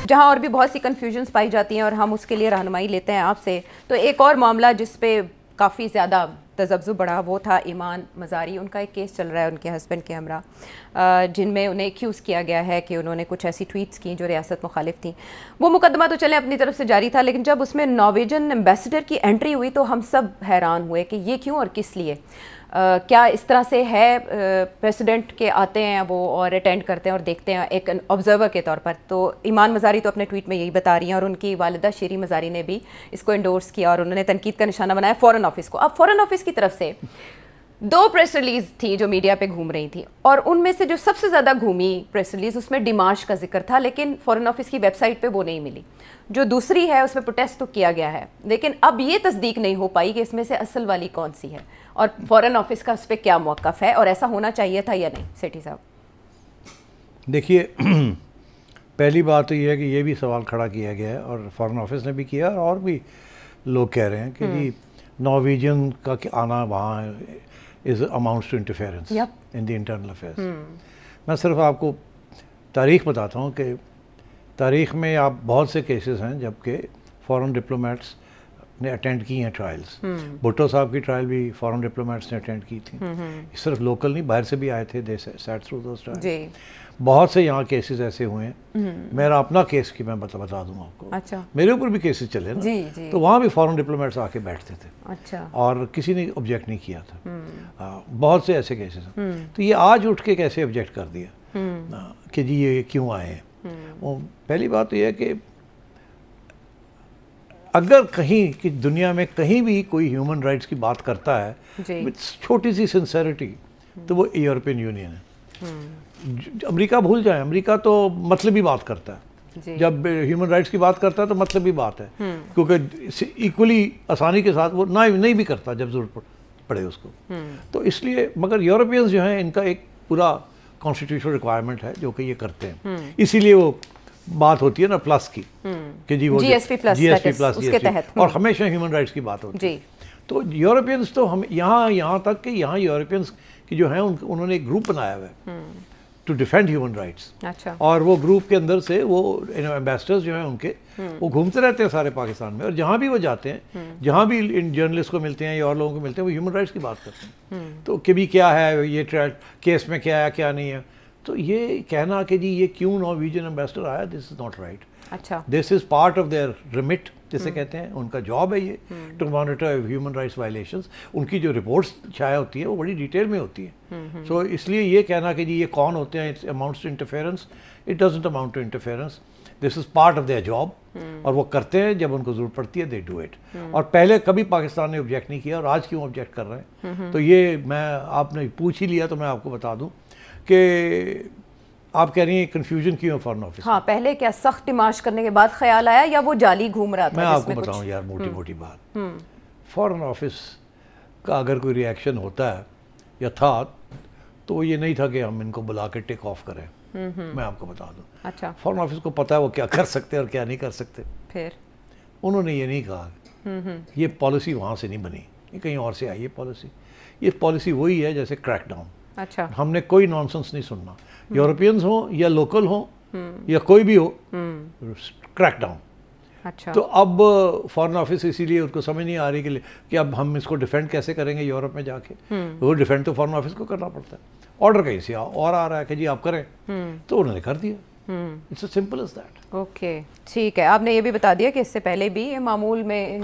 جہاں اور بھی بہت سی کنفیوژنس پائی جاتی ہیں اور ہم اس کے لیے رہنمائی لیتے ہیں آپ سے. تو ایک اور معاملہ جس پہ کافی زیادہ تذبذب بڑھا وہ تھا ایمان مزاری. ان کا ایک کیس چل رہا ہے ان کے ہسبینڈ کے ہمراہ، جن میں انہیں ایکیوز کیا گیا ہے کہ انہوں نے کچھ ایسی ٹویٹس کی جو ریاست مخالف تھیں. وہ مقدمہ تو چلے اپنی طرف سے جاری تھا، لیکن جب اس میں نارویجن ایمبیسڈر کی انٹری ہوئی تو ہم سب حیران ہوئے کہ یہ کیوں اور کس لیے. کیا اس طرح سے ہے پریسیڈنٹ کے آتے ہیں وہ اور اٹینڈ کرتے ہیں اور دیکھتے ہیں ایک آبزرور کے طور پر؟ تو ایمان مزاری تو اپنے ٹویٹ میں یہی بتا رہی ہیں، اور ان کی والدہ شیری مزاری نے بھی اس کو انڈورس کیا اور انہوں نے تنقید کا نشانہ بنایا فورن آفس کو. اب فورن آفس کی طرف سے 2 پریس ریلیز تھی جو میڈیا پہ گھوم رہی تھی، اور ان میں سے جو سب سے زیادہ گھومی پریس ریلیز اس میں ڈیمارش کا ذکر تھا، لیکن فورن آفس کی ویب سائٹ پہ وہ نہیں ملی. جو دوسری ہے اس میں پروٹیسٹ تو کیا گیا ہے، لیکن اب یہ تصدیق نہیں ہو پائی کہ اس میں سے اصل والی کون سی ہے اور فورن آفس کا اس پہ کیا موقف ہے، اور ایسا ہونا چاہیے تھا یا نہیں. سیٹھی صاحب دیکھیے، پہلی بات تو یہ ہے کہ یہ بھی سوال کھڑا کیا گیا ہے اور فورن آفس نے بھی کیا اور بھی لوگ کہہ رہے ہیں کہ جی نارویجن کا آنا وہاں is amounts to interference in the internal affairs. میں صرف آپ کو تاریخ بتاتا ہوں کہ تاریخ میں آپ بہت سے کیسز ہیں جب کہ فورن ڈپلومیٹس نے اٹینڈ کی ہیں ٹرائلز. بھٹو صاحب کی ٹرائل بھی فورن ڈپلومیٹس نے اٹینڈ کی تھی. صرف لوکل نہیں، باہر سے بھی آئے تھے، دے سیٹ تھرو دوز ٹرائل. بہت سے یہاں کیسز ایسے ہوئے ہیں. میرا اپنا کیس کی میں بتا دوں آپ کو. اچھا. میرے اوپر بھی کیسز چلے نا، تو وہاں بھی فورن ڈپلومیٹس آ کے بیٹھتے تھے. اچھا. اور کسی نے آبجیکٹ نہیں کیا تھا. بہت سے ایسے کیسز ہیں. تو یہ آج اٹھ کے کیسے آبجیکٹ کر دیا کہ جی یہ کیوں آئے ہیں؟ پہلی بات تو یہ ہے کہ اگر کہیں کہ دنیا میں کہیں بھی کوئی ہیومن رائٹس کی بات کرتا ہے چھوٹی سی سنسیریٹی تو وہ یورپین یونین ہے. امریکہ بھول جائیں، امریکہ تو مطلبی بات کرتا ہے. جب ہیومن رائٹس کی بات کرتا ہے تو مطلبی بات ہے، کیونکہ ایکولی آسانی کے ساتھ وہ نہیں بھی کرتا جب ضرورت پڑے اس کو. تو اس لیے مگر یورپینز جو ہیں ان کا ایک پورا کانسٹیٹیوشنل ریکوائرمنٹ ہے جو کہ یہ کرتے ہیں. اسی لیے وہ بات ہوتی ہے نا پلس کی کہ جی وہ جی ایس پی پلس اور ہمیشہ ہیومن رائٹس کی بات ہوتی ہے. تو یورپینز تو ہم یہاں تک کہ یہاں یورپینز کی جو ہیں انہوں نے ایک گروپ بنایا ہوا ہے ٹو ڈیفینڈ ہیومن رائٹس. اور وہ گروپ کے اندر سے وہ ایمبیسڈرز جو ہیں ان کے وہ گھومتے رہتے ہیں سارے پاکستان میں، اور جہاں بھی وہ جاتے ہیں، جہاں بھی ان جرنلسٹ کو ملتے ہیں یا اور لوگوں کو ملتے ہیں، وہ ہیومن رائٹس کی بات کرتے ہیں. تو کبھی کیا ہے یہ کیس میں کیا ہے کیا نہیں ہے. تو یہ کہنا کہ جی یہ کیوں نارویجن ایمبیسڈر آیا، دس از ناٹ رائٹ. اچھا. This is part of their remit جسے کہتے ہیں، ان کا جاب ہے یہ to monitor human rights violations. ان کی جو رپورٹس شائع ہوتی ہیں وہ بڑی ڈیٹیل میں ہوتی ہیں. سو اس لیے یہ کہنا کہ جی یہ کون ہوتے ہیں amounts to interference, it doesn't amount to interference. This is part of their job, اور وہ کرتے ہیں جب ان کو ضرورت پڑتی ہے دے ڈو اٹ. اور پہلے کبھی پاکستان نے آبجیکٹ نہیں کیا، اور آج کیوں آبجیکٹ کر رہے ہیں؟ تو یہ آپ نے پوچھ ہی لیا تو میں آپ کو بتا دوں کہ آپ کہہ رہی ہیں کنفیوژن کیوں ہے فورن آفس. ہاں، پہلے کیا سخت ڈیمارش کرنے کے بعد خیال آیا یا وہ جعلی گھوم رہا تھا؟ میں آپ کو بتاؤں یار موٹی بات. فورن آفس کا اگر کوئی ریئیکشن ہوتا ہے یا تھا تو وہ یہ نہیں تھا کہ ہم ان کو بلا کے ٹیک آف کریں. میں آپ کو بتا دوں. اچھا. فورن آفس کو پتا ہے وہ کیا کر سکتے اور کیا نہیں کر سکتے. پھر انہوں نے یہ نہیں کہا، یہ پالیسی وہاں سے نہیں بنی، یہ کہیں اور سے آئی ہے پالیسی. یہ پالیسی وہی ہے جیسے کریک ڈاؤن. اچھا. ہم نے کوئی نانسنس نہیں سننا، یورپینز ہوں یا لوکل ہوں یا کوئی بھی ہو، کریک ڈاؤن. اچھا. تو اب فورن آفس اسی لیے اس کو سمجھ نہیں آ رہی کہ اب ہم اس کو ڈیفینڈ کیسے کریں گے یورپ میں جا کے. وہ ڈیفینڈ تو فورن آفس کو کرنا پڑتا ہے. آرڈر کہیں سے اور آ رہا ہے کہ جی آپ کریں، تو انہوں نے کر دیا. It's as simple as that. Okay, ٹھیک ہے. آپ نے یہ بھی بتا دیا کہ اس سے پہلے بھی معمول میں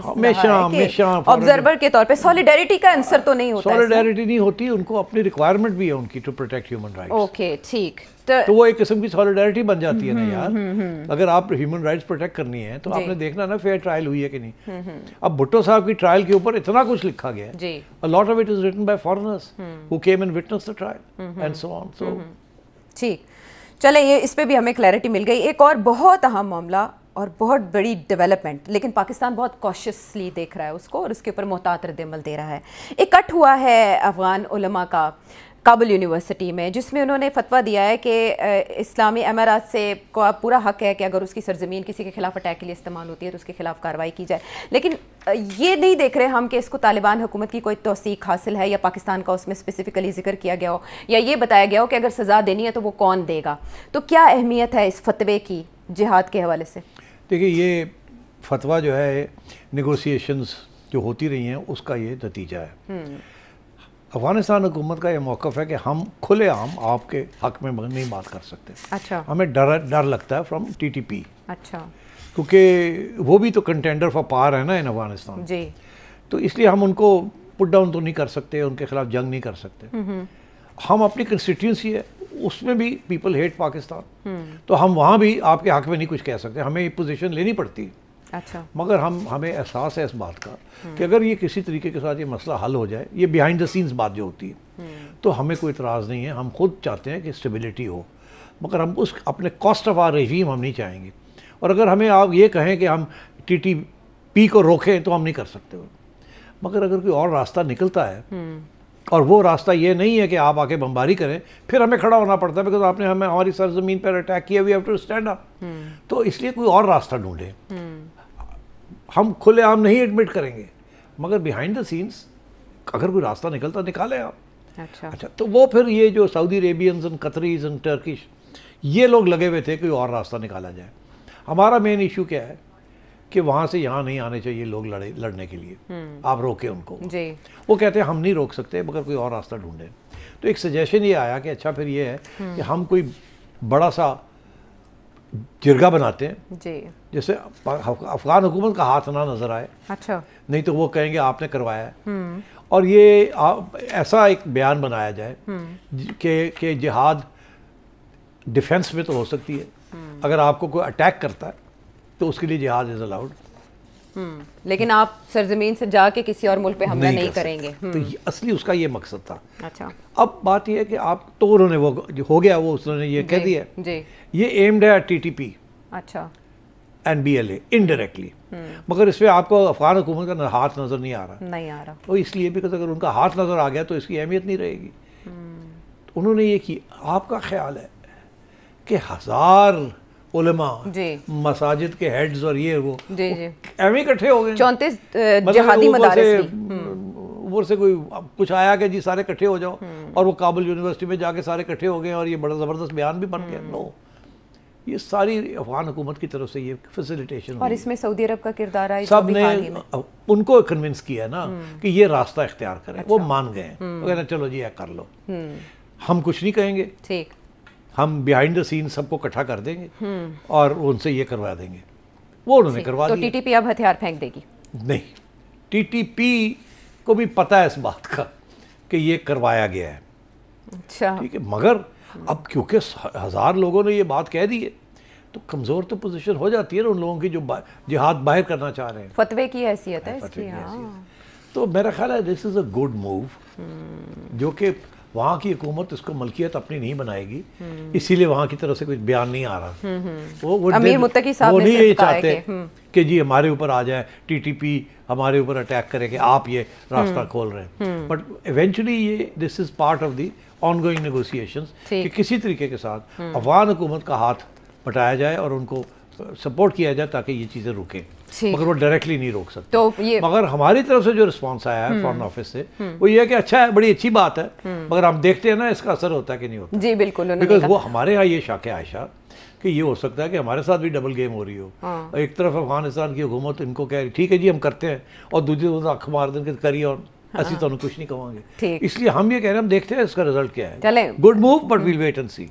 آبزرور کے طور پہ سالیڈیرٹی کا آنسر تو نہیں ہوتا. سالیڈیرٹی نہیں ہوتی، ان کو اپنی ریکوائرمنٹ بھی ہے ان کی to protect human rights. Okay, ٹھیک. تو وہ ایک قسم کی سالیڈیرٹی بن جاتی ہے نا یار. اگر آپ ہیومن رائٹس پروٹیکٹ کرنی ہے تو آپ نے دیکھنا نا فیئر ٹرائل ہوئی ہے کہ نہیں. اب بھٹو صاحب کی ٹرائل کے اوپر اتنا کچھ لکھا گیا ہے. A lot of it is written by foreigners who came and witnessed the trial and so on. So ٹھیک. چلیں، یہ اس پہ بھی ہمیں کلیئرٹی مل گئی. ایک اور بہت اہم معاملہ اور بہت بڑی ڈیولپمنٹ، لیکن پاکستان بہت کوشسلی دیکھ رہا ہے اس کو اور اس کے اوپر محتاط رد عمل دے رہا ہے. ایک کٹ ہوا ہے افغان علماء کا کابل یونیورسٹی میں، جس میں انہوں نے فتویٰ دیا ہے کہ اسلامی امارات سے کو پورا حق ہے کہ اگر اس کی سرزمین کسی کے خلاف اٹیک کے لیے استعمال ہوتی ہے تو اس کے خلاف کارروائی کی جائے. لیکن یہ نہیں دیکھ رہے ہم کہ اس کو طالبان حکومت کی کوئی توثیق حاصل ہے یا پاکستان کا اس میں اسپیسیفکلی ذکر کیا گیا ہو یا یہ بتایا گیا ہو کہ اگر سزا دینی ہے تو وہ کون دے گا. تو کیا اہمیت ہے اس فتوے کی جہاد کے حوالے سے؟ دیکھیے یہ فتویٰ جو ہے نیگوسیشنز جو ہوتی رہی ہیں اس کا یہ نتیجہ ہے. افغانستان حکومت کا یہ موقف ہے کہ ہم کھلے عام آپ کے حق میں نہیں بات کر سکتے. اچھا. ہمیں ڈر لگتا ہے فرام TTP. اچھا. کیونکہ وہ بھی تو کنٹینڈر فار پاور ہے نا ان افغانستان. جی. تو اس لیے ہم ان کو پٹ ڈاؤن تو نہیں کر سکتے, ان کے خلاف جنگ نہیں کر سکتے. ہم اپنی کنسٹیٹیوئنسی ہے اس میں بھی پیپل ہیٹ پاکستان, تو ہم وہاں بھی آپ کے حق میں نہیں کچھ کہہ سکتے, ہمیں یہ پوزیشن لینی پڑتی. اچھا. مگر ہمیں احساس ہے اس بات کا کہ اگر یہ کسی طریقے کے ساتھ یہ مسئلہ حل ہو جائے, یہ بیہائنڈ دا سینز بات جو ہوتی ہے, تو ہمیں کوئی اعتراض نہیں ہے. ہم خود چاہتے ہیں کہ اسٹیبلٹی ہو, مگر ہم اس اپنے کاسٹ آف آر ریجیم ہم نہیں چاہیں گے. اور اگر ہمیں آپ یہ کہیں کہ ہم TTP کو روکیں تو ہم نہیں کر سکتے. مگر اگر کوئی اور راستہ نکلتا ہے, اور وہ راستہ یہ نہیں ہے کہ آپ آ کے بمباری کریں, پھر ہمیں کھڑا ہونا پڑتا ہے, بیکاز آپ نے ہمیں ہماری سرزمین پر اٹیک کیا, we have to stand up. تو اس لیے کوئی اور راستہ ڈھونڈیں. ہم کھلے عام نہیں ایڈمٹ کریں گے, مگر بیہائنڈ دا سینس اگر کوئی راستہ نکلتا نکالیں آپ. اچھا. تو وہ پھر یہ جو سعودی عربینز اینڈ قطریز اینڈ ٹرکش یہ لوگ لگے ہوئے تھے کہ اور راستہ نکالا جائے. ہمارا مین ایشو کیا ہے کہ وہاں سے یہاں نہیں آنے چاہیے لوگ لڑنے کے لیے, آپ روکیں ان کو. جی. وہ کہتے ہیں ہم نہیں روک سکتے مگر کوئی اور راستہ ڈھونڈیں. تو ایک سجیشن یہ آیا کہ اچھا پھر یہ ہے کہ ہم کوئی بڑا سا جرگہ بناتے ہیں. جی. جیسے افغان حکومت کا ہاتھ نہ نظر آئے. اچھا. نہیں تو وہ کہیں گے آپ نے کروایا ہے. اور یہ ایسا ایک بیان بنایا جائے کہ جہاد ڈیفنس میں تو ہو سکتی ہے, اگر آپ کو کوئی اٹیک کرتا ہے تو اس کے لیے جہاد از الاؤڈ, لیکن آپ سرزمین سے جا کے کسی اور ملک پہ حملہ نہیں کریں گے. تو اصلی اس کا یہ مقصد تھا. اچھا. اب بات یہ ہے کہ آپ تو انہوں نے وہ جو ہو گیا وہ انہوں نے یہ کہہ دیا جی. یہ ایمڈ ہے TTP. اچھا. اینڈ BLA انڈائریکٹلی, مگر اس پہ آپ کو افغان حکومت کا ہاتھ نظر نہیں آ رہا. تو اس لیے بھی اگر ان کا ہاتھ نظر آ گیا تو اس کی اہمیت نہیں رہے گی. انہوں نے یہ کی. آپ کا خیال ہے کہ 1000 علماء مساجد کے ہیڈز اور یہ وہ ایویں اکٹھے ہو گئے, 34 جہادی مدارس اوپر سے کوئی کچھ آیا کہ جی سارے اکٹھے ہو جاؤ, اور وہ کابل یونیورسٹی میں جا کے سارے اکٹھے ہو گئے اور یہ بڑا زبردست بیان بھی بن گیا. نو, یہ ساری افغان حکومت کی طرف سے یہ فیسیلیٹیشن, اور اس میں سعودی عرب کا کردار ہے. سب نے ان کو کنونس کیا نا کہ یہ راستہ اختیار کریں. وہ مان گئے ہیں, وہ کہتے ہیں چلو جی کر لو, ہم کچھ نہیں کہیں گے, ٹھیک, ہم بیہائنڈ دا سین سب کو اکٹھا کر دیں گے اور ان سے یہ کروا دیں گے. وہ انہوں نے کروا دیا. تو TTP اب ہتھیار پھینک دے گی؟ نہیں, TTP کو بھی پتہ ہے اس بات کا کہ یہ کروایا گیا ہے. اچھا. ٹھیک ہے, مگر اب کیونکہ 1000 لوگوں نے یہ بات کہہ دی ہے تو کمزور تو پوزیشن ہو جاتی ہے نا ان لوگوں کی جو جہاد باہر کرنا چاہ رہے ہیں. فتوے کی حیثیت ہے اس کی. تو میرا خیال ہے دس از اے گڈ موو, جو کہ وہاں کی حکومت اس کو ملکیت اپنی نہیں بنائے گی, اسی لیے وہاں کی طرف سے کوئی بیان نہیں آ رہا. وہ نہیں یہ چاہتے کہ جی ہمارے اوپر آ جائے TTP, ہمارے اوپر اٹیک کرے کہ آپ یہ راستہ کھول رہے ہیں. بٹ ایونچولی یہ this is part of the ongoing negotiations کہ کسی طریقے کے ساتھ افغان حکومت کا ہاتھ بٹایا جائے اور ان کو سپورٹ کیا جائے تاکہ یہ چیزیں رکیں, مگر وہ ڈائریکٹلی نہیں روک سکتے. مگر ہماری طرف سے جو رسپانس آیا ہے فارن آفس سے وہ یہ ہے کہ اچھا ہے, بڑی اچھی بات ہے, مگر ہم دیکھتے ہیں نا اس کا اثر ہوتا ہے کہ نہیں ہوتا. جی بالکل, بیکاز وہ ہمارے یہاں یہ شک ہے عائشہ کہ یہ ہو سکتا ہے کہ ہمارے ساتھ بھی ڈبل گیم ہو رہی ہو. ایک طرف افغانستان کی حکومت ان کو کہہ رہی ٹھیک ہے جی ہم کرتے ہیں, اور دوسری طرف اکھ مار دیں کہ کریے اور ایسی تو کچھ نہیں کہوں گے. اس لیے ہم یہ کہہ رہے ہیں ہم دیکھتے ہیں اس کا رزلٹ کیا ہے. Good move, but well wait and C.